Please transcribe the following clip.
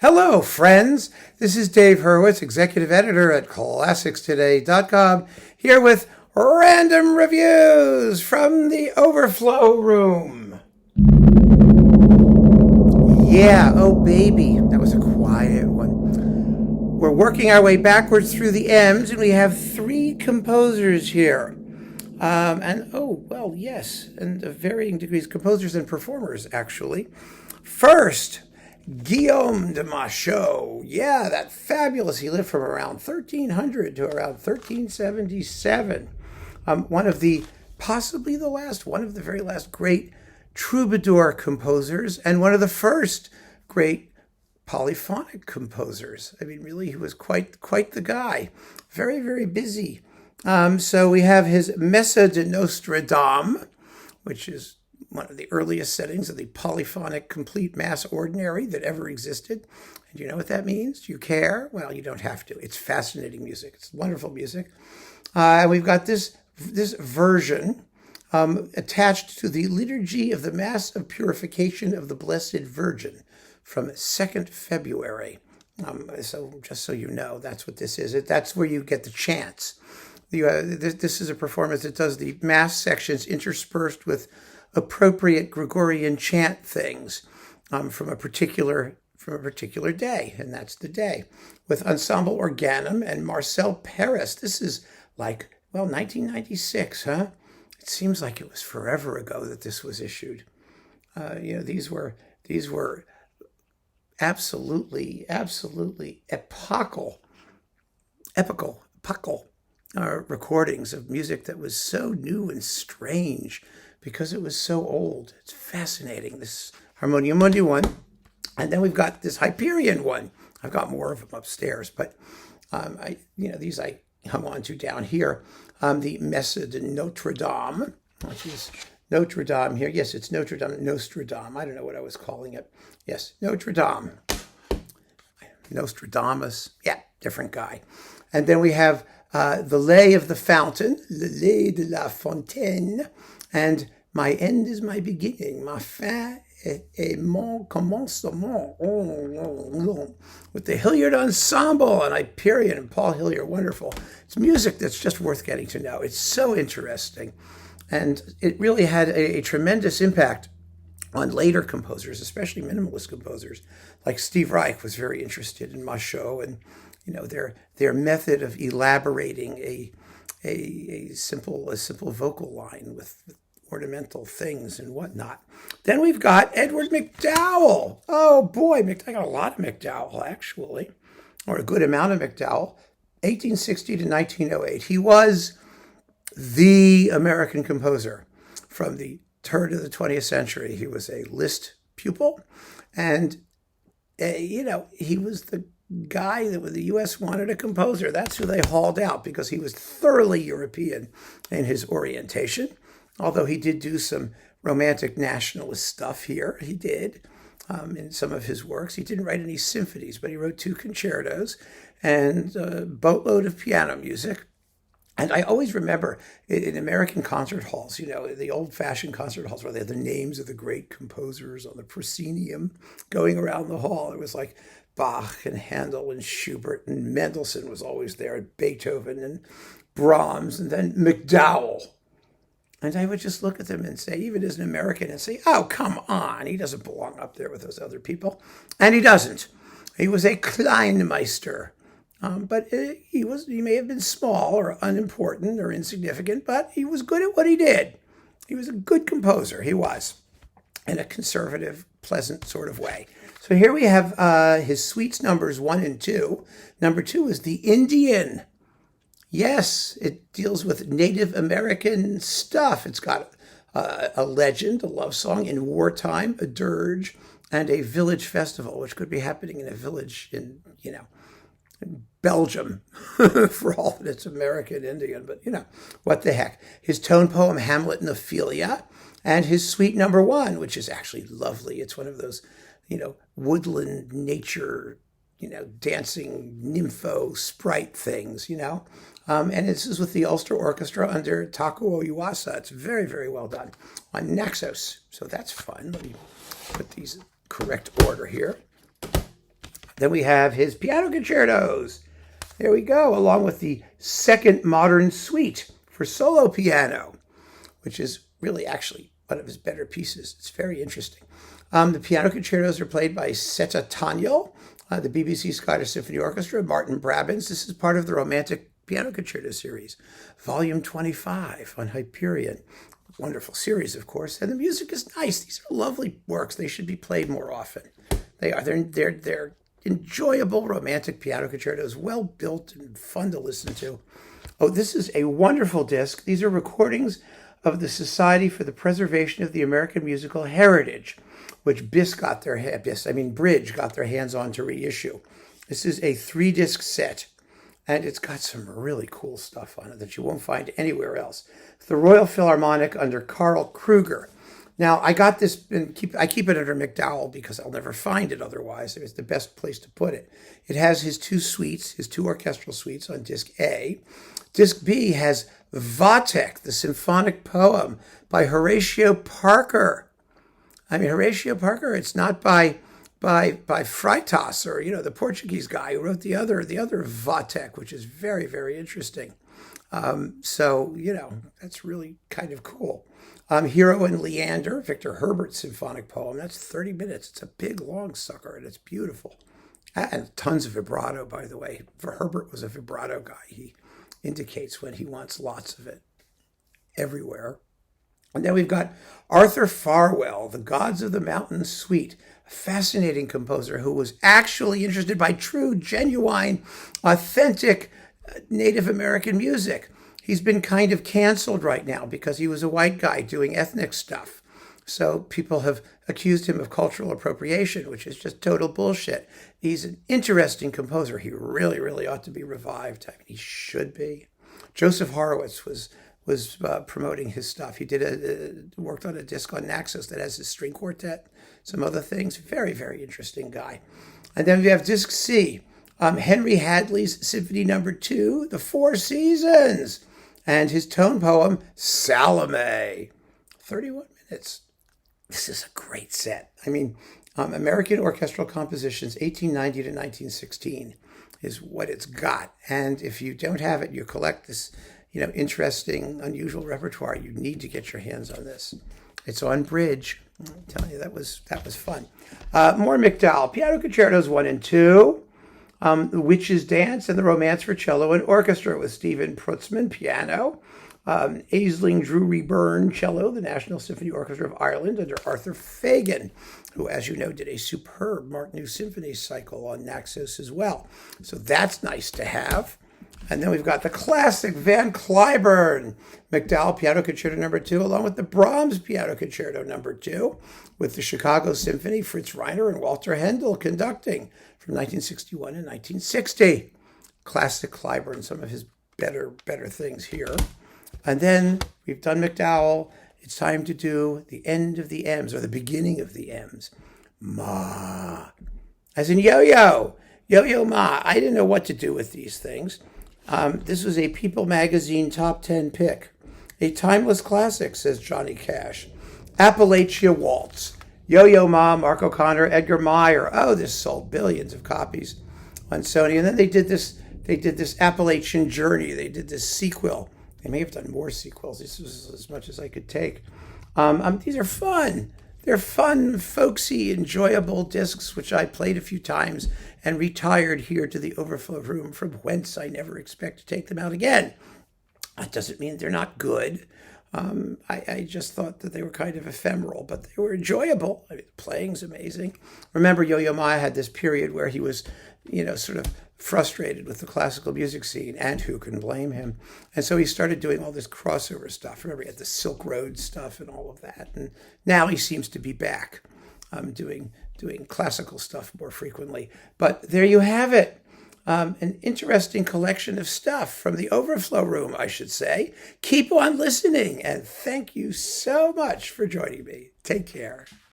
Hello, friends. This is Dave Hurwitz, executive editor at ClassicsToday.com, here with random reviews from the Overflow room. Yeah, oh baby, that was a quiet one. We're working our way backwards through the M's, and we have three composers here. Yes, and of varying degrees, composers and performers, actually. First, Guillaume de Machaut. Yeah, that fabulous. He lived from around 1300 to around 1377. One of the very last great troubadour composers, and one of the first great polyphonic composers. I mean, really, he was quite the guy. Very, very busy. So we have his Messe de Notre Dame, which is one of the earliest settings of the polyphonic complete mass ordinary that ever existed. And you know what that means? Do you care? Well, you don't have to. It's fascinating music. It's wonderful music. And we've got this version attached to the Liturgy of the Mass of Purification of the Blessed Virgin from 2nd February. So just so you know, that's what this is. That's where you get the chants. This is a performance that does the mass sections interspersed with appropriate Gregorian chant things from a particular day, and that's the day, with Ensemble Organum and Marcel Paris. This is 1996, huh? It seems like it was forever ago that this was issued. These were absolutely epochal recordings of music that was so new and strange because it was so old. It's fascinating, this Harmonia Mundi one. And then we've got this Hyperion one. I've got more of them upstairs, but these I hung on to down here. The Messe de Notre Dame, which is Notre Dame here. Yes, it's Notre Dame, Nostradam. I don't know what I was calling it. Yes, Notre Dame. Nostradamus. Yeah, different guy. And then we have the Lay of the Fountain, Le Lay de la Fontaine, and My End is My Beginning, Ma Fin est Mon Commencement, with the Hilliard Ensemble and Hyperion and Paul Hilliard. Wonderful. It's music that's just worth getting to know. It's so interesting. And it really had a tremendous impact on later composers, especially minimalist composers. Like Steve Reich was very interested in Machaut and their method of elaborating a simple vocal line with ornamental things and whatnot. Then we've got Edward MacDowell. Oh boy, I got a lot of MacDowell actually, or a good amount of MacDowell. 1860 to 1908. He was the American composer from the turn of the 20th century. He was a Liszt pupil, and he was the guy that the U.S. wanted a composer. That's who they hauled out because he was thoroughly European in his orientation, although he did do some romantic nationalist stuff here. He did in some of his works. He didn't write any symphonies, but he wrote 2 concertos and a boatload of piano music. And I always remember in American concert halls, the old-fashioned concert halls where they had the names of the great composers on the proscenium going around the hall. It was like Bach and Handel and Schubert, and Mendelssohn was always there, and Beethoven and Brahms, and then MacDowell. And I would just look at them and say, even as an American, and say, oh, come on, he doesn't belong up there with those other people. And he doesn't. He was a Kleinmeister. But he may have been small or unimportant or insignificant, but he was good at what he did. He was a good composer. He was, in a conservative, pleasant sort of way. So here we have his suites numbers 1 and 2. Number 2 is the Indian. Yes, it deals with Native American stuff. It's got a legend, a love song in wartime, a dirge, and a village festival, which could be happening in a village in Belgium, for all that it's American Indian, but what the heck. His tone poem, Hamlet and Ophelia, and his suite number 1, which is actually lovely. It's one of those, woodland nature, dancing nympho sprite things, and this is with the Ulster Orchestra under Takuo Iwasa. It's very, very well done on Naxos. So that's fun. Let me put these in correct order here. Then we have his piano concertos. There we go, along with the second modern suite for solo piano, which is really actually one of his better pieces. It's very interesting. The piano concertos are played by Seta Tanyel, the BBC Scottish Symphony Orchestra, Martin Brabants. This is part of the Romantic Piano Concerto series, Volume 25 on Hyperion. Wonderful series, of course, and the music is nice. These are lovely works. They should be played more often. They are. They're enjoyable romantic piano concertos, well built and fun to listen to. Oh, this is a wonderful disc. These are recordings of the Society for the Preservation of the American Musical Heritage, which Bridge got their hands on to reissue. This is a 3-disc set, and it's got some really cool stuff on it that you won't find anywhere else. It's the Royal Philharmonic under Carl Kruger. Now, I got this, and I keep it under MacDowell because I'll never find it otherwise. It's the best place to put it. It has his 2 suites, his 2 orchestral suites on disc A. Disc B has Vatek, the symphonic poem by Horatio Parker. Horatio Parker, it's not by Freitas, or, the Portuguese guy who wrote the other Vatek, which is very, very interesting. So, that's really kind of cool. Hero and Leander, Victor Herbert's symphonic poem. That's 30 minutes. It's a big, long sucker, and it's beautiful. And tons of vibrato, by the way. For Herbert was a vibrato guy. He indicates when he wants lots of it everywhere. And then we've got Arthur Farwell, the Gods of the Mountains Suite, a fascinating composer who was actually interested by true, genuine, authentic Native American music. He's been kind of canceled right now because he was a white guy doing ethnic stuff. So people have accused him of cultural appropriation, which is just total bullshit. He's an interesting composer. He really, really ought to be revived. He should be. Joseph Horowitz was promoting his stuff. He worked on a disc on Naxos that has his string quartet, some other things. Very, very interesting guy. And then we have disc C, Henry Hadley's Symphony No. 2, The Four Seasons, and his tone poem, Salome. 31 minutes. This is a great set. American Orchestral Compositions, 1890 to 1916 is what it's got. And if you don't have it, you collect this, interesting, unusual repertoire, you need to get your hands on this. It's on Bridge. I'm telling you, that was fun. More MacDowell. Piano Concertos 1 and 2. The Witch's Dance and the Romance for Cello and Orchestra with Stephen Prutzman, piano. Aisling Drury Byrne, cello, the National Symphony Orchestra of Ireland under Arthur Fagan, who, as you know, did a superb Mark New Symphony cycle on Naxos as well. So that's nice to have. And then we've got the classic Van Cliburn MacDowell Piano Concerto No. 2, along with the Brahms Piano Concerto No. 2, with the Chicago Symphony, Fritz Reiner and Walter Handel conducting from 1961 and 1960. Classic Cliburn, some of his better things here. And then we've done MacDowell. It's time to do the end of the M's, or the beginning of the M's. Ma. As in yo-yo. Yo-yo ma. I didn't know what to do with these things. This was a People magazine top 10 pick. A timeless classic, says Johnny Cash. Appalachia Waltz. Yo-Yo Ma, Mark O'Connor, Edgar Meyer. Oh, this sold billions of copies on Sony. And then they did this Appalachian Journey. They did this sequel. They may have done more sequels. This was as much as I could take. These are fun. They're fun, folksy, enjoyable discs, which I played a few times and retired here to the Overflow room, from whence I never expect to take them out again. That doesn't mean they're not good. I just thought that they were kind of ephemeral, but they were enjoyable. The playing's amazing. Remember, Yo-Yo Ma had this period where he was, sort of frustrated with the classical music scene, and who can blame him? And so he started doing all this crossover stuff. Remember, he had the Silk Road stuff and all of that. And now he seems to be back doing classical stuff more frequently. But there you have it. An interesting collection of stuff from the Overflow room, I should say. Keep on listening, and thank you so much for joining me. Take care.